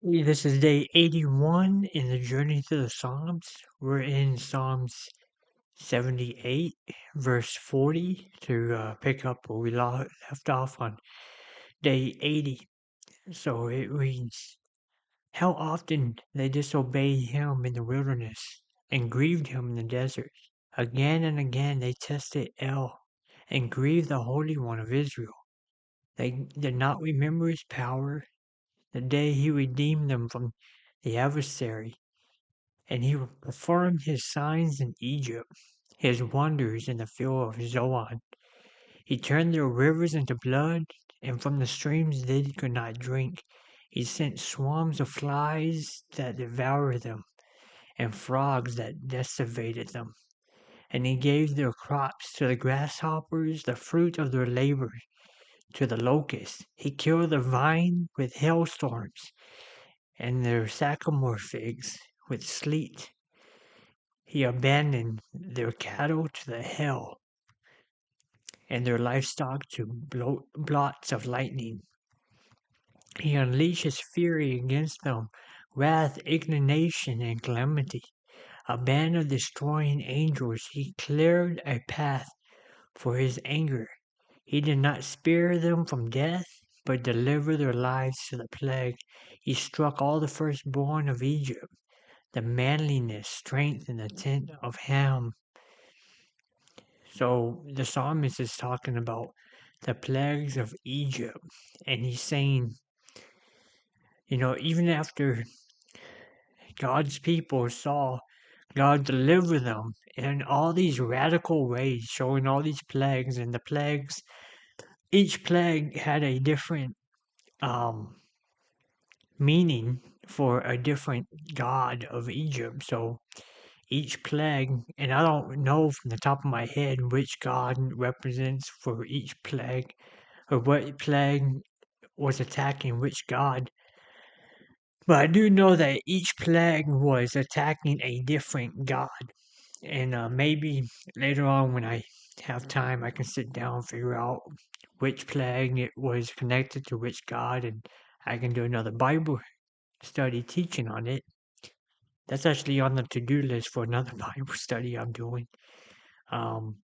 This is day 81 in the journey through the Psalms. We're in Psalms 78, verse 40, to pick up where we left off on day 80. So it reads, how often they disobeyed him in the wilderness and grieved him in the desert. Again and again they tested El and grieved the Holy One of Israel. They did not remember his power, the day he redeemed them from the adversary, and he performed his signs in Egypt, his wonders in the field of Zoan. He turned their rivers into blood, and from the streams they could not drink. He sent swarms of flies that devoured them, and frogs that decimated them. And he gave their crops to the grasshoppers, the fruit of their labor to the locusts. He killed the vine with hailstorms, and their sycamore figs with sleet. He abandoned their cattle to the hail, and their livestock to blots of lightning. He unleashed his fury against them, wrath, indignation, and calamity. A band of destroying angels, he cleared a path for his anger. He did not spare them from death, but delivered their lives to the plague. He struck all the firstborn of Egypt, the manliness, strength, and the tent of Ham. So the psalmist is talking about the plagues of Egypt, and he's saying, even after God's people saw God deliver them in all these radical ways, showing all these plagues, and the plagues, each plague had a different um, meaning for a different god of Egypt. So each plague, and I don't know from the top of my head which god represents for each plague, or what plague was attacking which god. But I do know that each plague was attacking a different god. And maybe later on, when I have time, I can sit down and figure out which plague it was connected to which god, and I can do another Bible study teaching on it. That's actually on the to-do list for another Bible study I'm doing. Um,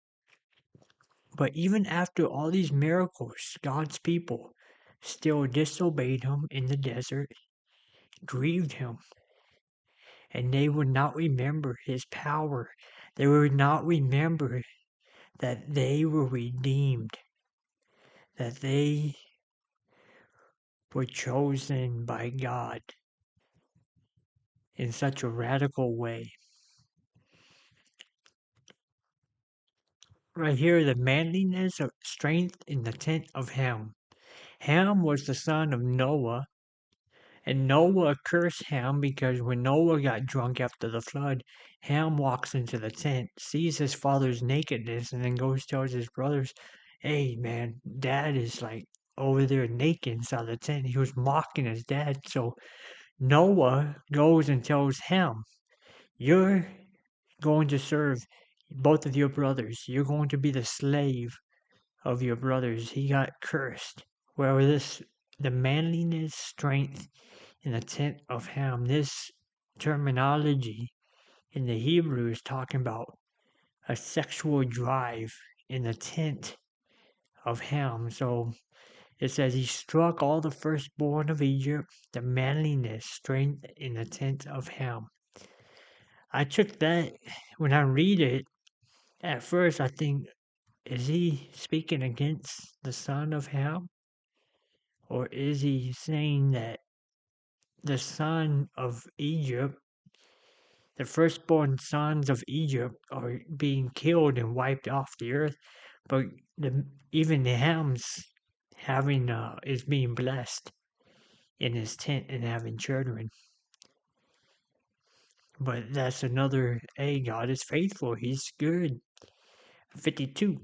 but even after all these miracles, God's people still disobeyed him in the desert, grieved him, and they would not remember his power. They would not remember that they were redeemed, that they were chosen by God in such a radical way. Right here, the manliness of strength in the tent of Ham. Ham was the son of Noah, and Noah cursed Ham because when Noah got drunk after the flood, Ham walks into the tent, sees his father's nakedness, and then goes tells his brothers, "Hey, man, dad is like over there naked inside the tent." He was mocking his dad. So Noah goes and tells Ham, "You're going to serve both of your brothers. You're going to be the slave of your brothers." He got cursed. Where the manliness, strength in the tent of Ham. This terminology in the Hebrew is talking about a sexual drive in the tent of Ham. So it says he struck all the firstborn of Egypt, the manliness, strength in the tent of Ham. I took that when I read it, at first I think, is he speaking against the son of Ham? Or is he saying that the son of Egypt, the firstborn sons of Egypt, are being killed and wiped off the earth, but even the Ham's is being blessed in his tent and having children. But that's another, hey, God is faithful. He's good. 52.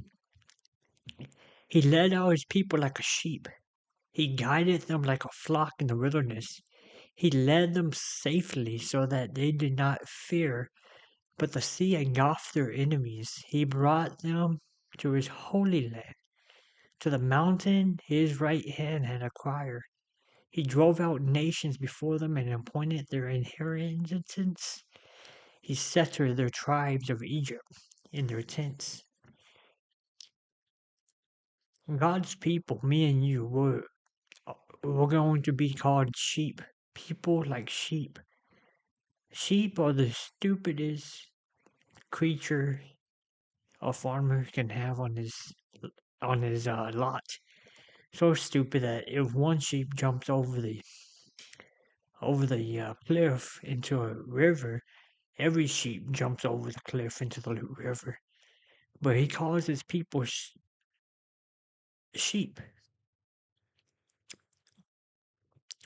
He led out his people like a sheep. He guided them like a flock in the wilderness. He led them safely so that they did not fear, but the sea engulfed their enemies. He brought them to his holy land, to the mountain his right hand had acquired. He drove out nations before them and appointed their inheritance. He scattered their tribes of Egypt in their tents. God's people, me and you, we're going to be called sheep. People like sheep. Sheep are the stupidest creature a farmer can have on his lot. So stupid that if one sheep jumps over the cliff into a river, every sheep jumps over the cliff into the river. But he calls his people sheep.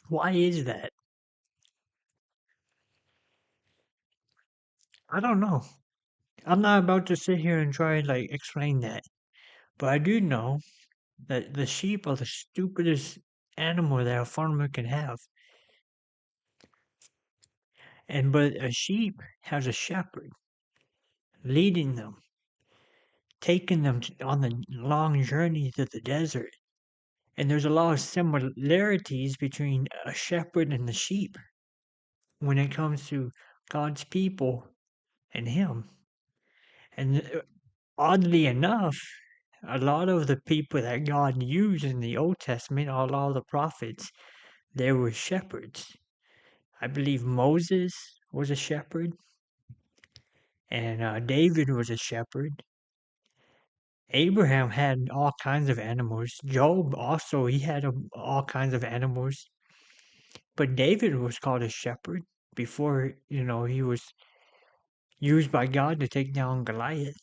Why is that? I don't know. I'm not about to sit here and try and explain that. But I do know that the sheep are the stupidest animal that a farmer can have. But a sheep has a shepherd leading them, taking them on the long journey to the desert. And there's a lot of similarities between a shepherd and the sheep when it comes to God's people and Him. And oddly enough, a lot of the people that God used in the Old Testament, a lot of the prophets, they were shepherds. I believe Moses was a shepherd, and David was a shepherd. Abraham had all kinds of animals. Job also, he had all kinds of animals. But David was called a shepherd before, he was used by God to take down Goliath.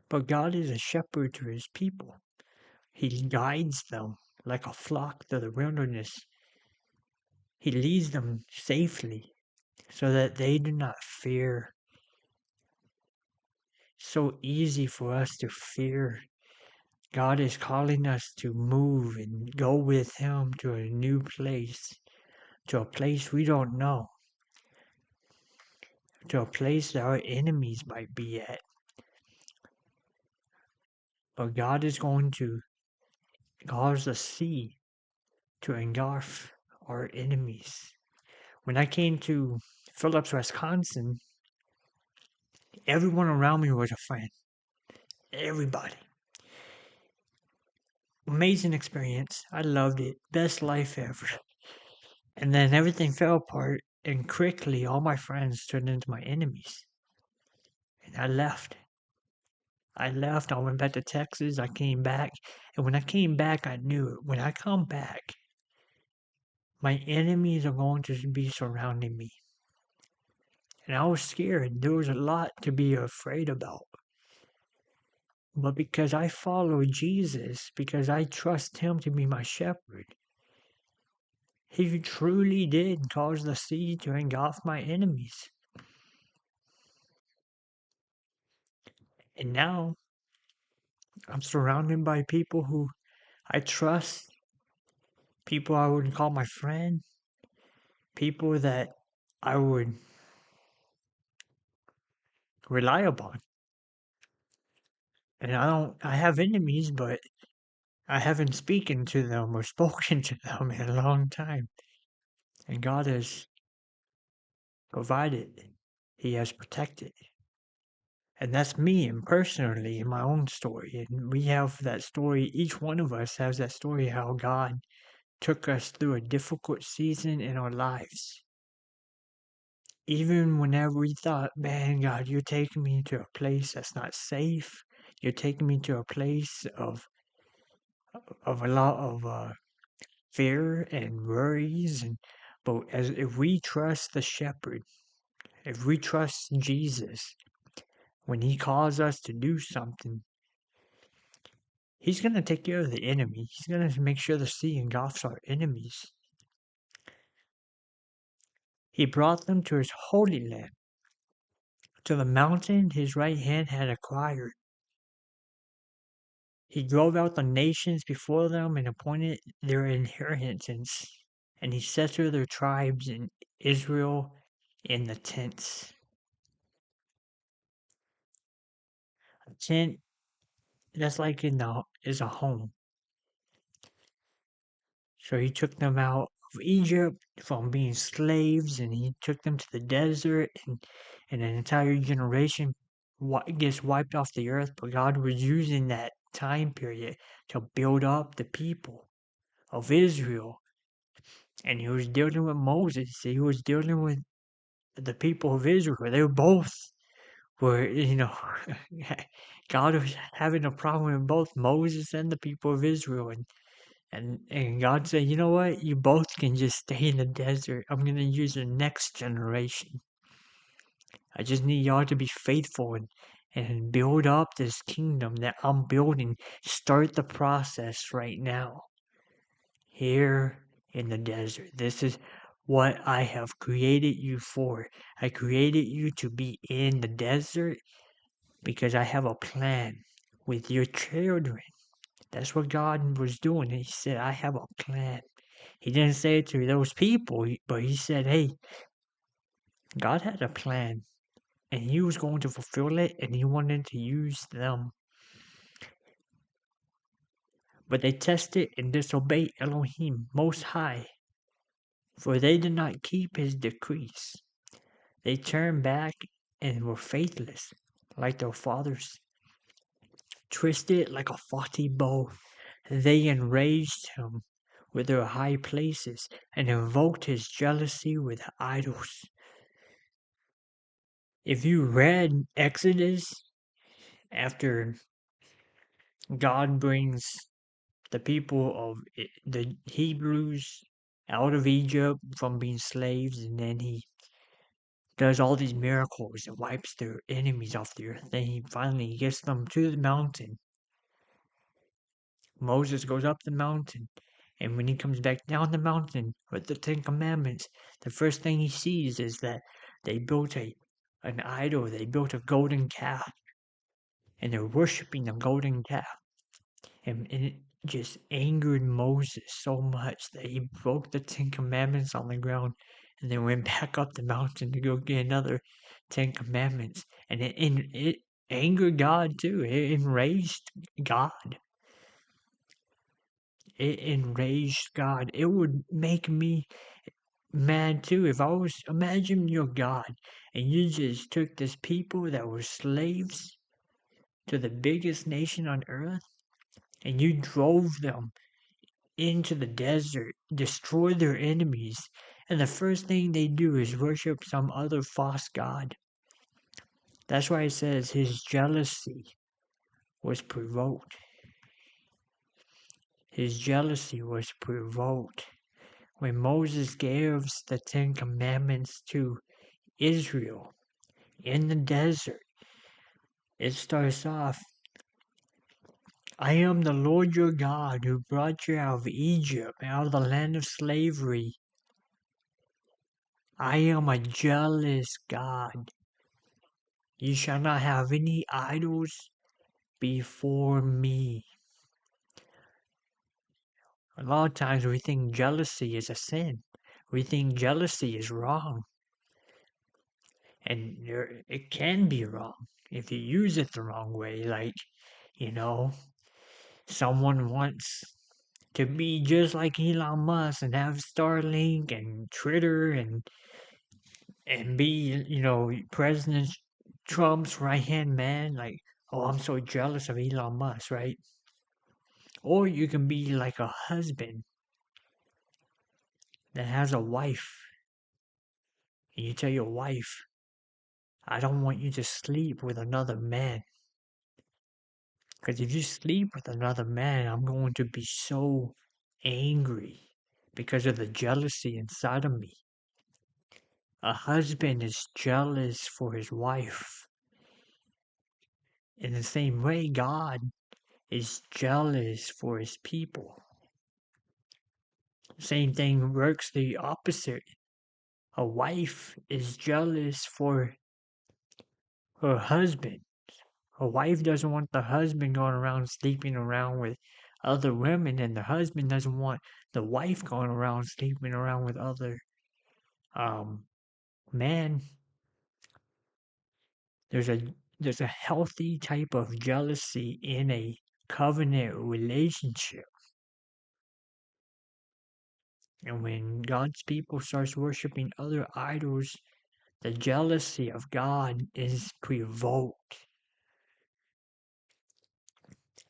But God is a shepherd to his people. He guides them like a flock to the wilderness. He leads them safely so that they do not fear. So easy for us to fear. God is calling us to move and go with Him to a new place, to a place we don't know, to a place that our enemies might be at. But God is going to cause the sea to engulf our enemies. When I came to Phillips, Wisconsin, everyone around me was a friend. Everybody. Amazing experience. I loved it. Best life ever. And then everything fell apart, and quickly all my friends turned into my enemies. And I left. I went back to Texas. I came back. And when I came back, I knew it. When I come back, my enemies are going to be surrounding me. And I was scared. There was a lot to be afraid about. But because I follow Jesus, because I trust Him to be my shepherd, He truly did cause the sea to engulf my enemies. And now I'm surrounded by people who I trust, people I would call my friend, people that I would rely upon. And I have enemies, but I haven't spoken to them or spoken to them in a long time. And God has provided, He has protected. And that's me and personally in my own story. And we have that story, each one of us has that story how God took us through a difficult season in our lives. Even whenever we thought, man, God, you're taking me to a place that's not safe. You're taking me to a place of a lot of fear and worries. But as if we trust the shepherd, if we trust Jesus, when He calls us to do something, He's going to take care of the enemy. He's going to make sure the sea engulfs our enemies. He brought them to His holy land, to the mountain His right hand had acquired. He drove out the nations before them and appointed their inheritance, and He settled their tribes in Israel in the tents. A tent, that's like is a home. So he took them out of Egypt from being slaves, and he took them to the desert, and an entire generation gets wiped off the earth. But God was using that time period to build up the people of Israel. And he was dealing with Moses. He was dealing with the people of Israel. They were both were, God was having a problem with both Moses and the people of Israel. And God said, you know what? You both can just stay in the desert. I'm going to use the next generation. I just need y'all to be faithful and build up this kingdom that I'm building. Start the process right now. Here in the desert. This is what I have created you for. I created you to be in the desert because I have a plan with your children. That's what God was doing. He said, I have a plan. He didn't say it to those people, but he said, hey, God had a plan and he was going to fulfill it and he wanted to use them. But they tested and disobeyed Elohim Most High, for they did not keep his decrees. They turned back and were faithless, like their fathers. Twisted like a faulty bow, they enraged him with their high places and invoked his jealousy with idols. If you read Exodus, after God brings the people of the Hebrews out of Egypt from being slaves, and then he does all these miracles and wipes their enemies off the earth. Then he finally gets them to the mountain. Moses goes up the mountain, and when he comes back down the mountain with the Ten Commandments, the first thing he sees is that they built an idol. They built a golden calf, and they're worshiping the golden calf. And it just angered Moses so much that he broke the Ten Commandments on the ground and then went back up the mountain to go get another Ten Commandments. And it angered God too. It enraged God. It enraged God. It would make me mad too if I was, imagine you're God and you just took this people that were slaves to the biggest nation on earth and you drove them into the desert, destroy their enemies, and the first thing they do is worship some other false god. That's why it says his jealousy was provoked. His jealousy was provoked. When Moses gives the Ten Commandments to Israel in the desert, it starts off, I am the Lord your God who brought you out of Egypt, out of the land of slavery. I am a jealous God. You shall not have any idols before me. A lot of times we think jealousy is a sin. We think jealousy is wrong. And it can be wrong if you use it the wrong way. Like, you know, someone wants to be just like Elon Musk and have Starlink and Twitter and be, President Trump's right hand man. Like, oh, I'm so jealous of Elon Musk, right? Or you can be like a husband that has a wife, and you tell your wife, I don't want you to sleep with another man. Because if you sleep with another man, I'm going to be so angry because of the jealousy inside of me. A husband is jealous for his wife. In the same way, God is jealous for his people. Same thing works the opposite. A wife is jealous for her husband. A wife doesn't want the husband going around sleeping around with other women, and the husband doesn't want the wife going around sleeping around with other men. There's a healthy type of jealousy in a covenant relationship. And when God's people starts worshiping other idols, the jealousy of God is provoked.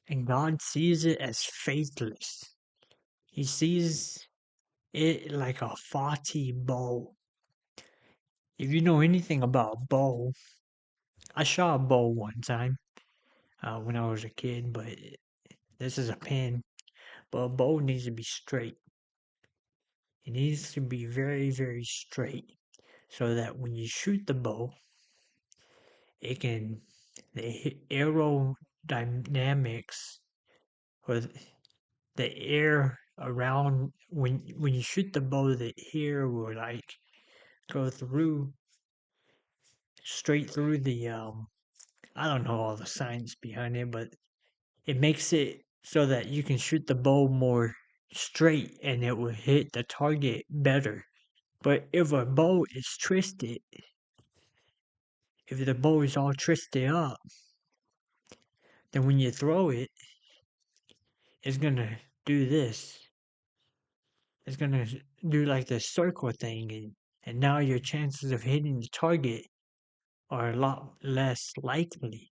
And God sees it as faithless. He sees it like a faulty bow. If you know anything about a bow, I shot a bow one time when I was a kid, but this is a pin. But a bow needs to be straight. It needs to be very, very straight so that when you shoot the bow, it can, the aerodynamics or the air around when you shoot the bow, the air will like go through straight through the I don't know all the science behind it, but it makes it so that you can shoot the bow more straight and it will hit the target better. But if a bow is twisted, if the bow is all twisted up, then when you throw it, it's gonna do this. It's gonna do like the circle thing, and now your chances of hitting the target are a lot less likely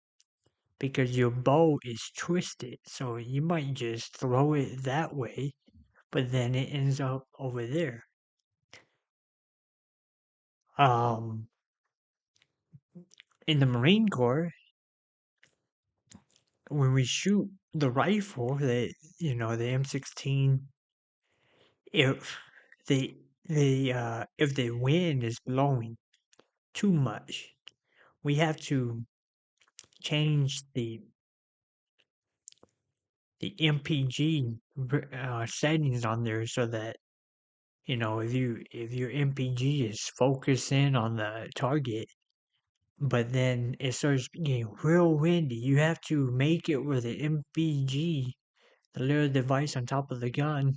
because your bow is twisted. So you might just throw it that way, but then it ends up over there. Um, in the Marine Corps, when we shoot the rifle, the M16, if if the wind is blowing too much, we have to change the MPG settings on there so that if your MPG is focusing on the target, but then it starts getting real windy, you have to make it where the MPG, the little device on top of the gun,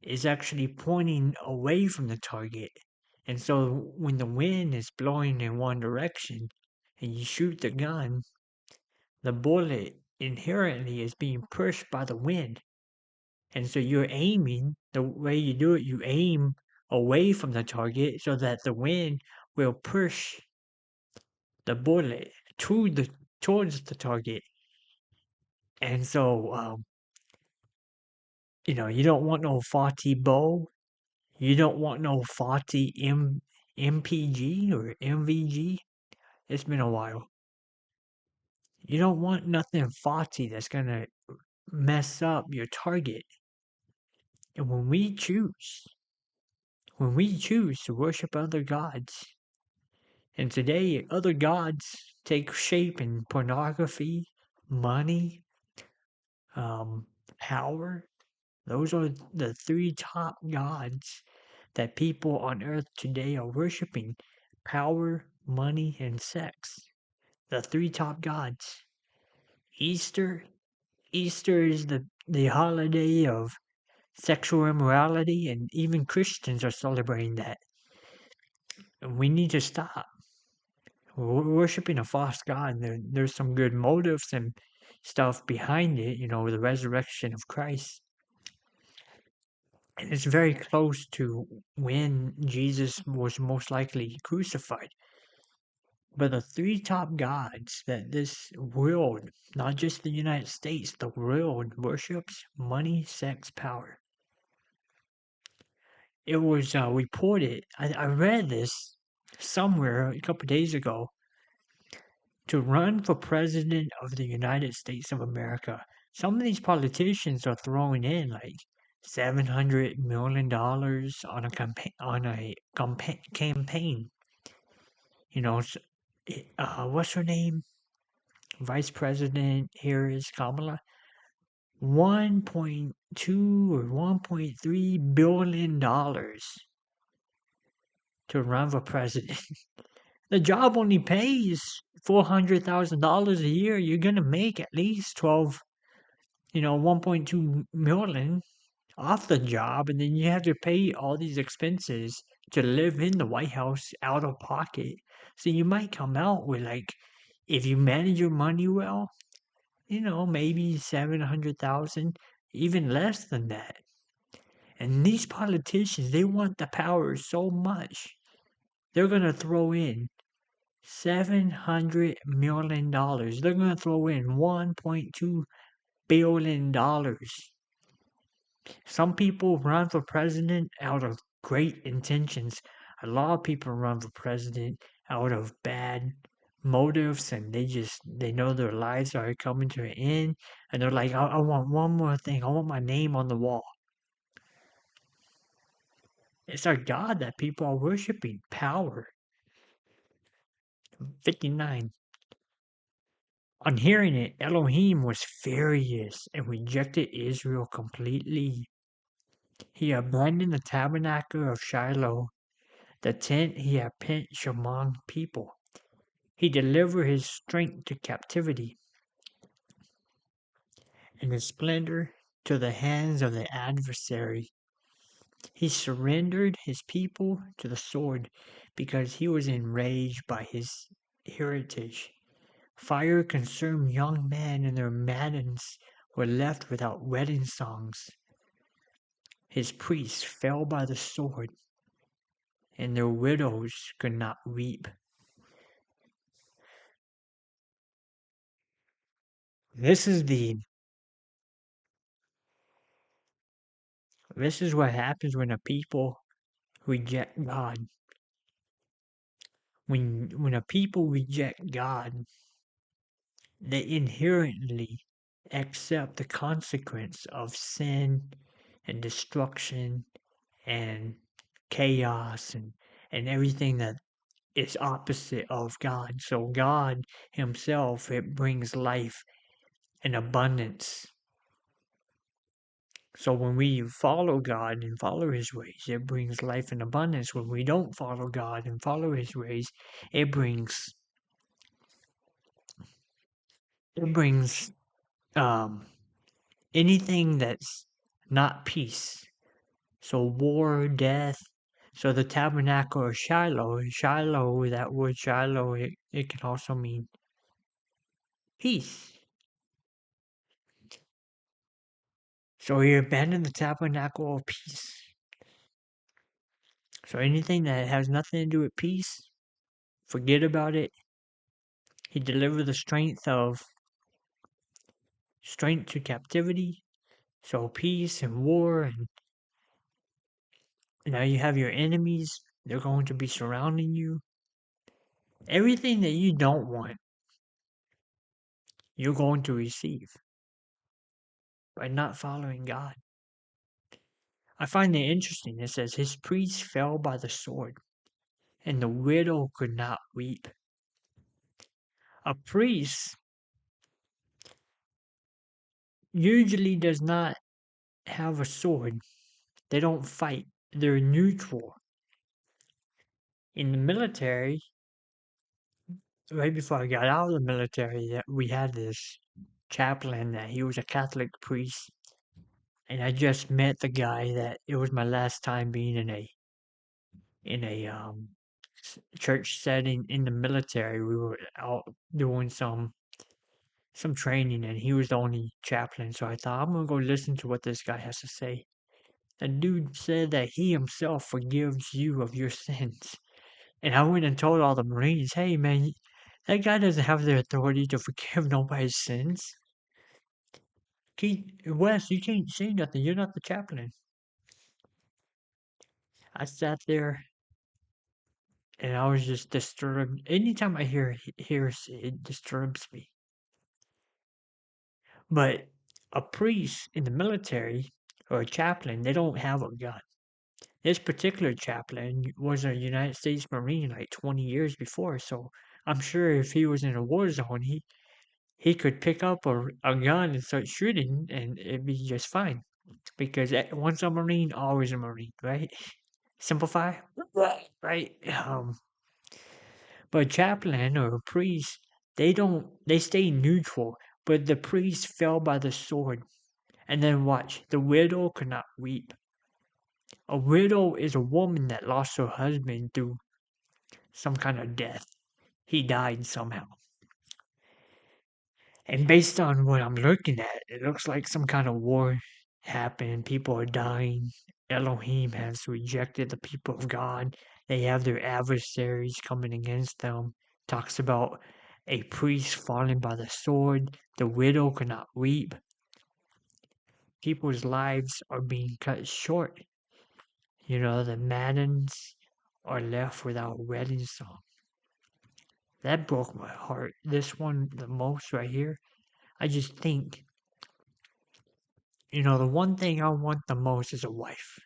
is actually pointing away from the target. And so when the wind is blowing in one direction and you shoot the gun, the bullet inherently is being pushed by the wind. And so you're aiming, the way you do it, you aim away from the target so that the wind will push the bullet towards the target. And so you don't want no faulty bow. You don't want no faulty MPG or MVG. It's been a while. You don't want nothing faulty that's gonna mess up your target. And when we choose to worship other gods, and today other gods take shape in pornography, money, um, power. Those are the three top gods that people on earth today are worshiping: power, money, and sex. The three top gods. Easter. Easter is the holiday of sexual immorality, and even Christians are celebrating that. And we need to stop. We're worshiping a false god. There's some good motives and stuff behind it, the resurrection of Christ. And it's very close to when Jesus was most likely crucified. But the three top gods that this world, not just the United States, the world worships: money, sex, power. It was reported, I read this somewhere a couple days ago, to run for president of the United States of America. Some of these politicians are throwing in like $700 million on a campaign. What's her name? Vice President Harris, Kamala. 1.2 or $1.3 billion to run for president. The job only pays $400,000 a year. You're gonna make at least 1.2 million off the job, and then you have to pay all these expenses to live in the White House out of pocket. So you might come out with, like, if you manage your money well, maybe 700,000, even less than that. And these politicians, they want the power so much. They're going to throw in $700 million. They're going to throw in $1.2 billion. Some people run for president out of great intentions. A lot of people run for president out of bad motives, and they know their lives are coming to an end, and they're like, I want one more thing. I want my name on the wall. It's our God that people are worshiping. Power. 59. On hearing it, Elohim was furious and rejected Israel completely. He abandoned the tabernacle of Shiloh, the tent he had pitched among people. He delivered his strength to captivity and his splendor to the hands of the adversary. He surrendered his people to the sword because he was enraged by his heritage. Fire consumed young men, and their maidens were left without wedding songs. His priests fell by the sword, and their widows could not weep. This is the this is what happens when a people reject God. When a people reject God, they inherently accept the consequence of sin and destruction and chaos and everything that is opposite of God. So God himself, it brings life and abundance. So when we follow God and follow his ways, it brings life and abundance. When we don't follow God and follow his ways, it brings it brings um anything that's not peace. So war, death. So the tabernacle of Shiloh, that word Shiloh, it can also mean peace. So he abandoned the tabernacle of peace. So anything that has nothing to do with peace, forget about it. He delivered the strength to captivity. So peace and war, and now you have your enemies. They're going to be surrounding you. Everything that you don't want, you're going to receive by not following God. I find it interesting. It says his priests fell by the sword, and the widow could not weep. A priest usually does not have a sword. They don't fight. They're neutral. In the military, right before I got out of the military, that we had this chaplain that he was a Catholic priest, and I just met the guy that it was my last time being in a church setting in the military. We were out doing some training, and he was the only chaplain. So I thought I'm gonna go listen to what this guy has to say. The dude said that he himself forgives you of your sins. And I went and told all the Marines, hey man, that guy doesn't have the authority to forgive nobody's sins. Wes, you can't say nothing. You're not the chaplain. I sat there and I was just disturbed. Anytime I hear heresy, it disturbs me. But a priest in the military or a chaplain, they don't have a gun. This particular chaplain was a United States Marine like 20 years before, so I'm sure if he was in a war zone, he could pick up a gun and start shooting, and it'd be just fine. Because once a Marine, always a Marine, right? Simplify, right? But a chaplain or a priest, they stay neutral. But the priest fell by the sword. And then watch, the widow could not weep. A widow is a woman that lost her husband through some kind of death. He died somehow. And based on what I'm looking at, it looks like some kind of war happened. People are dying. Elohim has rejected the people of God. They have their adversaries coming against them. Talks about a priest falling by the sword. The widow cannot weep. People's lives are being cut short. The Maddens are left without a wedding song. That broke my heart. This one, the most right here. I just think, the one thing I want the most is a wife.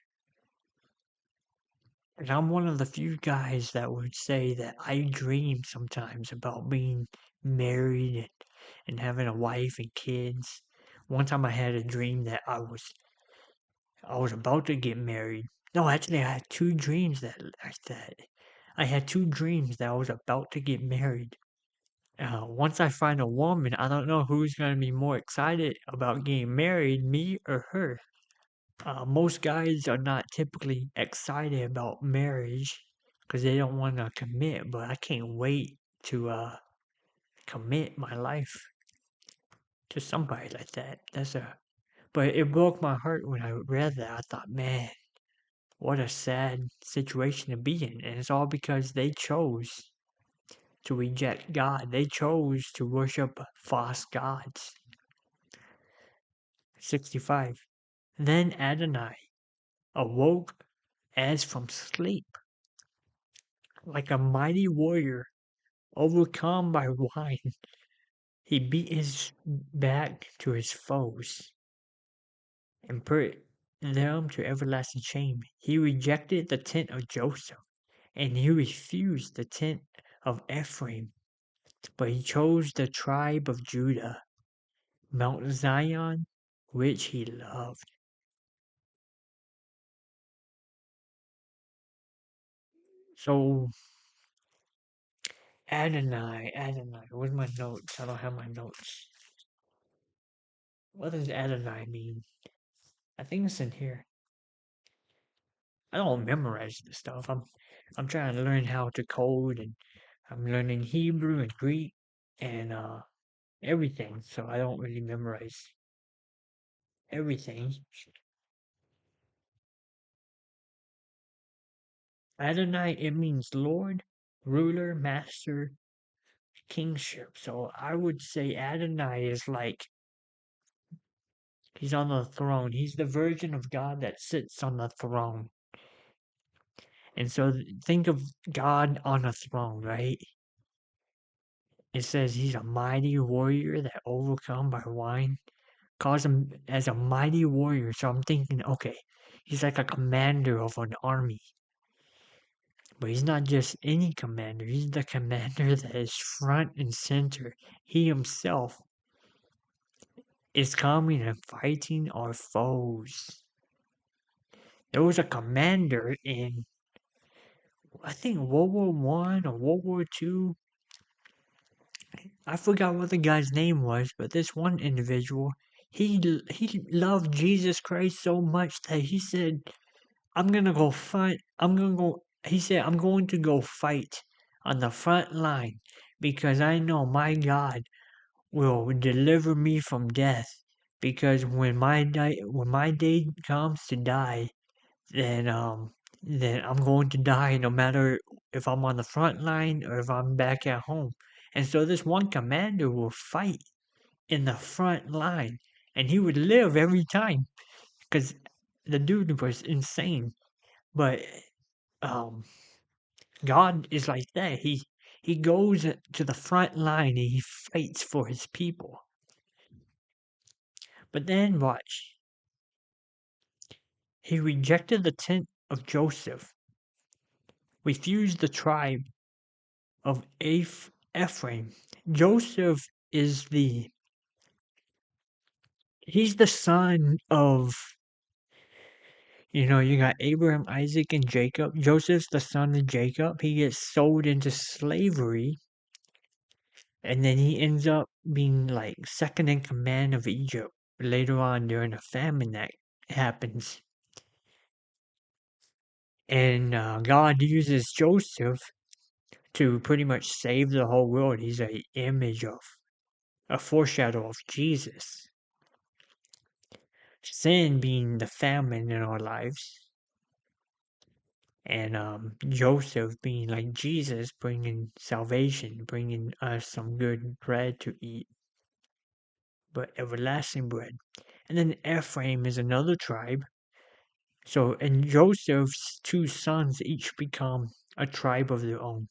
And I'm one of the few guys that would say that I dream sometimes about being married and having a wife and kids. One time I had a dream that I was about to get married. No, actually I had two dreams like that. I had two dreams that I was about to get married. Once I find a woman, I don't know who's going to be more excited about getting married, me or her. Most guys are not typically excited about marriage because they don't want to commit, but I can't wait to commit my life to somebody like that. But it broke my heart when I read that. I thought, man, what a sad situation to be in. And it's all because they chose to reject God. They chose to worship false gods. 65. Then Adonai awoke as from sleep, like a mighty warrior overcome by wine. He beat his back to his foes and put them to everlasting shame. He rejected the tent of Joseph, and he refused the tent of Ephraim, but he chose the tribe of Judah, Mount Zion, which he loved. So Adonai, where's my notes? I don't have my notes. What does Adonai mean? I think it's in here. I don't memorize the stuff. I'm trying to learn how to code, and I'm learning Hebrew and Greek and everything. So I don't really memorize everything. Adonai, it means Lord, ruler, master, kingship. So I would say Adonai is like he's on the throne. He's the version of God that sits on the throne. And so think of God on a throne, right? It says he's a mighty warrior that overcome by wine. Calls him as a mighty warrior. So I'm thinking, okay, he's like a commander of an army. But he's not just any commander. He's the commander that is front and center. He himself is coming and fighting our foes. There was a commander in, I think, World War One or World War Two. I forgot what the guy's name was, but this one individual, he loved Jesus Christ so much that he said, I'm gonna go fight. I'm gonna go. He said, I'm going to go fight on the front line because I know my God will deliver me from death. Because when my day comes to die, then I'm going to die no matter if I'm on the front line or if I'm back at home. And so this one commander will fight in the front line, and he would live every time because the dude was insane. But um, God is like that. He goes to the front line and he fights for his people. But then watch. He rejected the tent of Joseph, refused the tribe of Ephraim. Joseph is he's the son of, you got Abraham, Isaac, and Jacob. Joseph's the son of Jacob. He gets sold into slavery, and then he ends up being like second in command of Egypt later on during a famine that happens. And God uses Joseph to pretty much save the whole world. He's a image of, a foreshadow of Jesus. Sin being the famine in our lives, and Joseph being like Jesus, bringing salvation, bringing us some good bread to eat, but everlasting bread. And then Ephraim is another tribe. So, and Joseph's two sons each become a tribe of their own.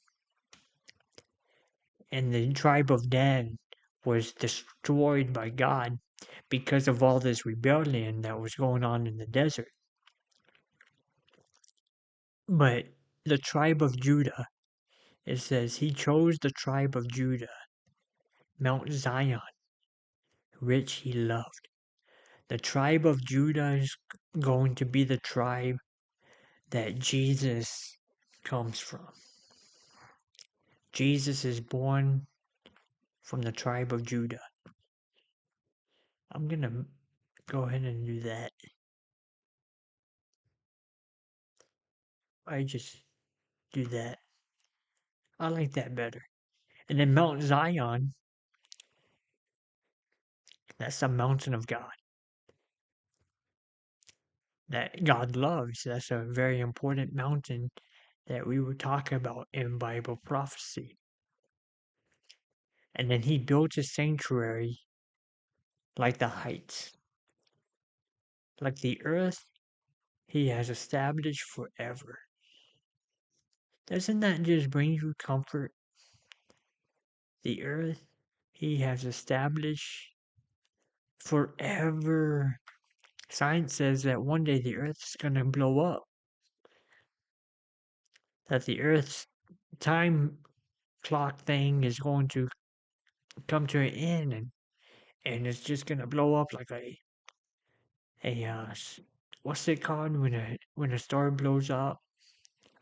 And the tribe of Dan was destroyed by God because of all this rebellion that was going on in the desert. But the tribe of Judah, it says he chose the tribe of Judah, Mount Zion, which he loved. The tribe of Judah is going to be the tribe that Jesus comes from. Jesus is born from the tribe of Judah. I'm going to go ahead and do that. I just do that. I like that better. And then Mount Zion, that's the mountain of God that God loves. That's a very important mountain that we were talking about in Bible prophecy. And then he built a sanctuary like the heights, like the earth he has established forever. Doesn't that just bring you comfort? The earth he has established forever. Science says that one day the earth is going to blow up, that the earth's time clock thing is going to come to an end, and it's just going to blow up like what's it called when a star blows up?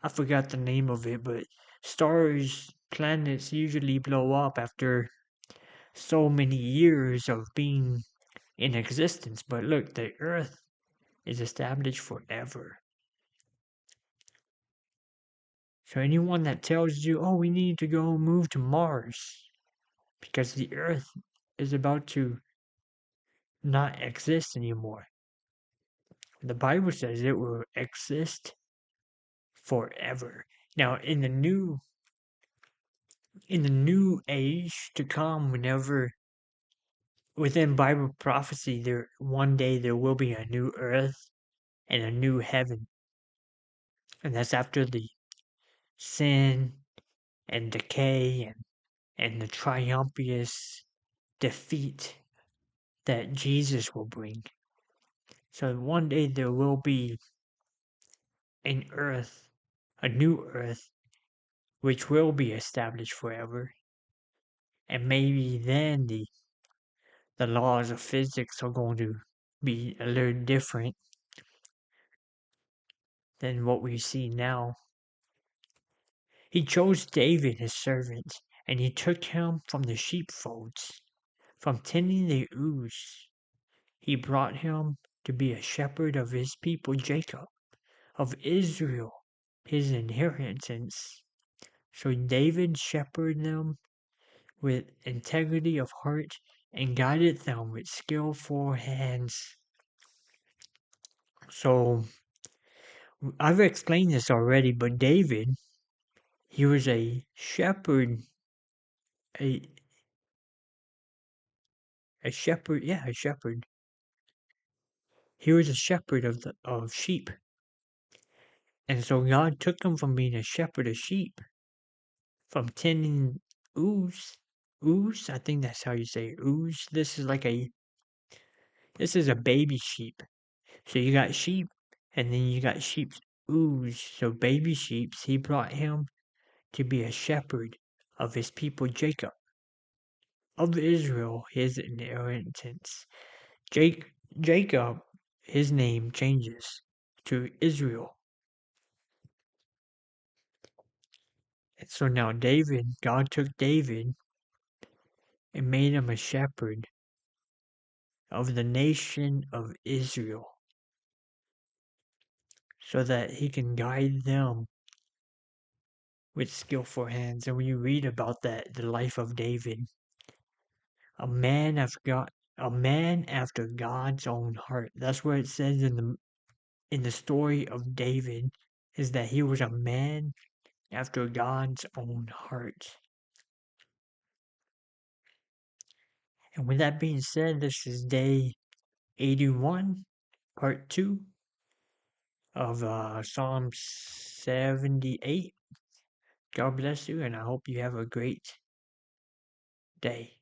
I forgot the name of it, but stars, planets usually blow up after so many years of being in existence. But look, the earth is established forever. So anyone that tells you, oh, we need to go move to Mars because the earth is about to not exist anymore. The Bible says it will exist forever. Now in the new age to come, whenever within Bible prophecy there one day there will be a new earth and a new heaven. And that's after the sin and decay and the triumphant defeat that Jesus will bring. So one day there will be an earth, a new earth, which will be established forever. And maybe then the laws of physics are going to be a little different than what we see now. He chose David his servant, and he took him from the sheepfolds, from tending the ewes. He brought him to be a shepherd of his people Jacob, of Israel, his inheritance. So David shepherded them with integrity of heart and guided them with skillful hands. So I've explained this already, but David, he was a shepherd, a a shepherd. He was a shepherd of sheep. And so God took him from being a shepherd of sheep, from tending ewes. Ewes, I think that's how you say ewes. This is a baby sheep. So you got sheep, and then you got sheep's ewes. So baby sheeps, he brought him to be a shepherd of his people Jacob, of Israel, his inheritance. Jacob, his name changes to Israel. And so now God took David and made him a shepherd of the nation of Israel so that he can guide them with skillful hands. And when you read about that, the life of David, a man after God's own heart. That's what it says in the story of David. is that he was a man after God's own heart. And with that being said, this is day 81, part 2 of Psalm 78. God bless you, and I hope you have a great day.